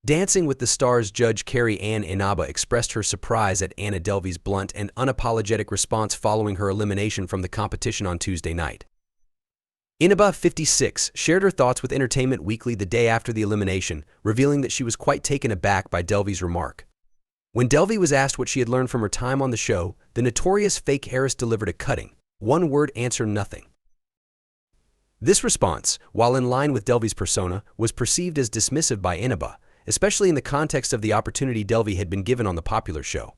Dancing with the Stars judge Carrie Ann Inaba expressed her surprise at Anna Delvey's blunt and unapologetic response following her elimination from the competition on Tuesday night. Inaba, 56, shared her thoughts with Entertainment Weekly the day after the elimination, revealing that she was quite taken aback by Delvey's remark. When Delvey was asked what she had learned from her time on the show, the notorious fake heiress delivered a cutting, one-word answer: nothing. This response, while in line with Delvey's persona, was perceived as dismissive by Inaba, especially in the context of the opportunity Delvey had been given on the popular show.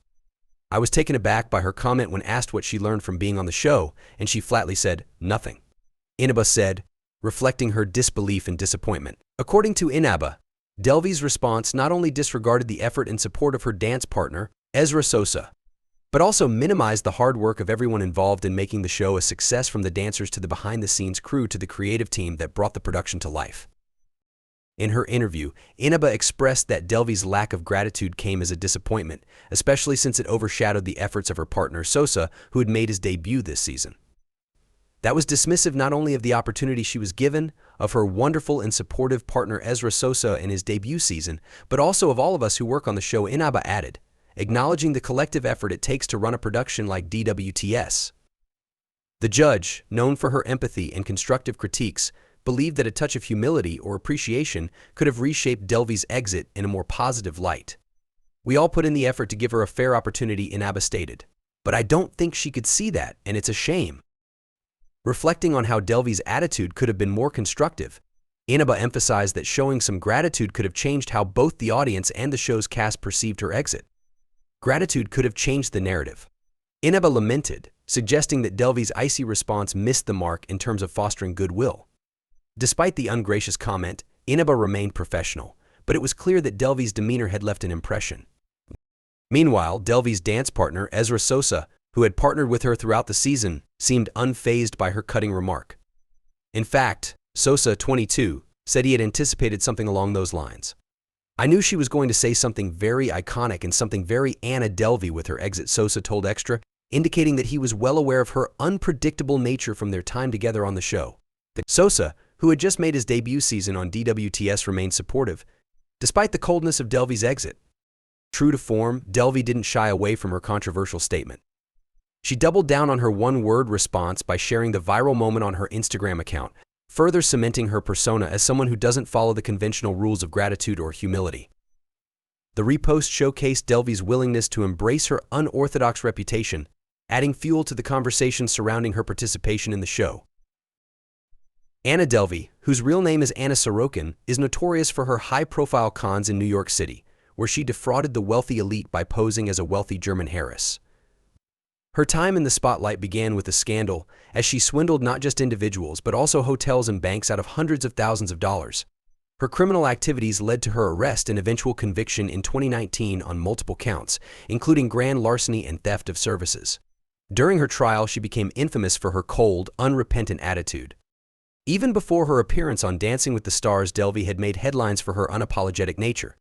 "I was taken aback by her comment when asked what she learned from being on the show, and she flatly said, nothing," Inaba said, reflecting her disbelief and disappointment. According to Inaba, Delvey's response not only disregarded the effort and support of her dance partner, Ezra Sosa, but also minimized the hard work of everyone involved in making the show a success, from the dancers to the behind-the-scenes crew to the creative team that brought the production to life. In her interview, Inaba expressed that Delvey's lack of gratitude came as a disappointment, especially since it overshadowed the efforts of her partner Sosa, who had made his debut this season. That was dismissive not only of the opportunity she was given, of her wonderful and supportive partner Ezra Sosa in his debut season, but also of all of us who work on the show, Inaba added, acknowledging the collective effort it takes to run a production like DWTS. The judge, known for her empathy and constructive critiques, believed that a touch of humility or appreciation could have reshaped Delvey's exit in a more positive light. "We all put in the effort to give her a fair opportunity," Inaba stated, "but I don't think she could see that, and it's a shame." Reflecting on how Delvey's attitude could have been more constructive, Inaba emphasized that showing some gratitude could have changed how both the audience and the show's cast perceived her exit. Gratitude could have changed the narrative. Inaba lamented, suggesting that Delvey's icy response missed the mark in terms of fostering goodwill. Despite the ungracious comment, Inaba remained professional, but it was clear that Delvey's demeanor had left an impression. Meanwhile, Delvey's dance partner, Ezra Sosa, who had partnered with her throughout the season, seemed unfazed by her cutting remark. In fact, Sosa, 22, said he had anticipated something along those lines. "I knew she was going to say something very iconic and something very Anna Delvey with her exit," Sosa told Extra, indicating that he was well aware of her unpredictable nature from their time together on the show. Sosa, who had just made his debut season on DWTS, remained supportive, despite the coldness of Delvey's exit. True to form, Delvey didn't shy away from her controversial statement. She doubled down on her one-word response by sharing the viral moment on her Instagram account, further cementing her persona as someone who doesn't follow the conventional rules of gratitude or humility. The repost showcased Delvey's willingness to embrace her unorthodox reputation, adding fuel to the conversation surrounding her participation in the show. Anna Delvey, whose real name is Anna Sorokin, is notorious for her high-profile cons in New York City, where she defrauded the wealthy elite by posing as a wealthy German heiress. Her time in the spotlight began with a scandal, as she swindled not just individuals but also hotels and banks out of hundreds of thousands of dollars. Her criminal activities led to her arrest and eventual conviction in 2019 on multiple counts, including grand larceny and theft of services. During her trial, she became infamous for her cold, unrepentant attitude. Even before her appearance on Dancing with the Stars, Delvey had made headlines for her unapologetic nature.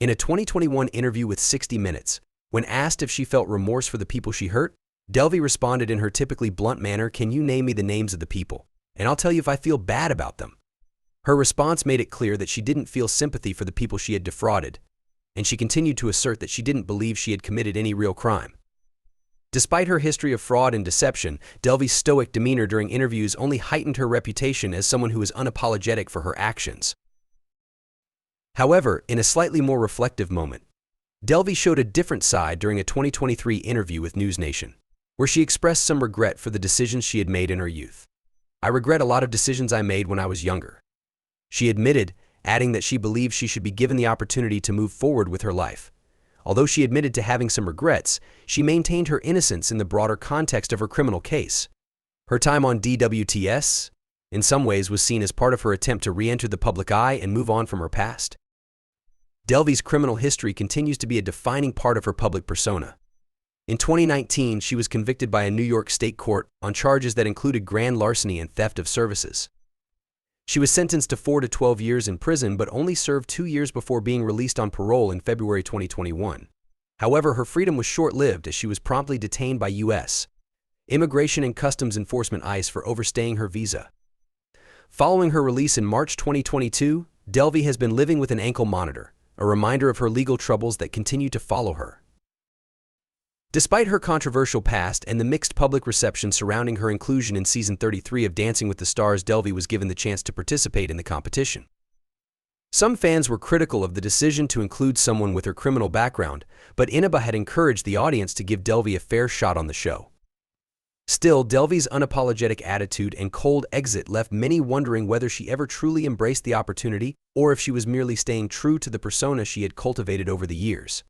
In a 2021 interview with 60 Minutes, when asked if she felt remorse for the people she hurt, Delvey responded in her typically blunt manner, "Can you name me the names of the people, and I'll tell you if I feel bad about them." Her response made it clear that she didn't feel sympathy for the people she had defrauded, and she continued to assert that she didn't believe she had committed any real crime. Despite her history of fraud and deception, Delvey's stoic demeanor during interviews only heightened her reputation as someone who is unapologetic for her actions. However, in a slightly more reflective moment, Delvey showed a different side during a 2023 interview with News Nation, where she expressed some regret for the decisions she had made in her youth. "I regret a lot of decisions I made when I was younger," she admitted, adding that she believes she should be given the opportunity to move forward with her life. Although she admitted to having some regrets, she maintained her innocence in the broader context of her criminal case. Her time on DWTS, in some ways, was seen as part of her attempt to re-enter the public eye and move on from her past. Delvey's criminal history continues to be a defining part of her public persona. In 2019, she was convicted by a New York state court on charges that included grand larceny and theft of services. She was sentenced to 4 to 12 years in prison but only served 2 years before being released on parole in February 2021. However, her freedom was short-lived as she was promptly detained by U.S. Immigration and Customs Enforcement (ICE) for overstaying her visa. Following her release in March 2022, Delvey has been living with an ankle monitor, a reminder of her legal troubles that continue to follow her. Despite her controversial past and the mixed public reception surrounding her inclusion in Season 33 of Dancing with the Stars, Delvey was given the chance to participate in the competition. Some fans were critical of the decision to include someone with her criminal background, but Inaba had encouraged the audience to give Delvey a fair shot on the show. Still, Delvey's unapologetic attitude and cold exit left many wondering whether she ever truly embraced the opportunity or if she was merely staying true to the persona she had cultivated over the years.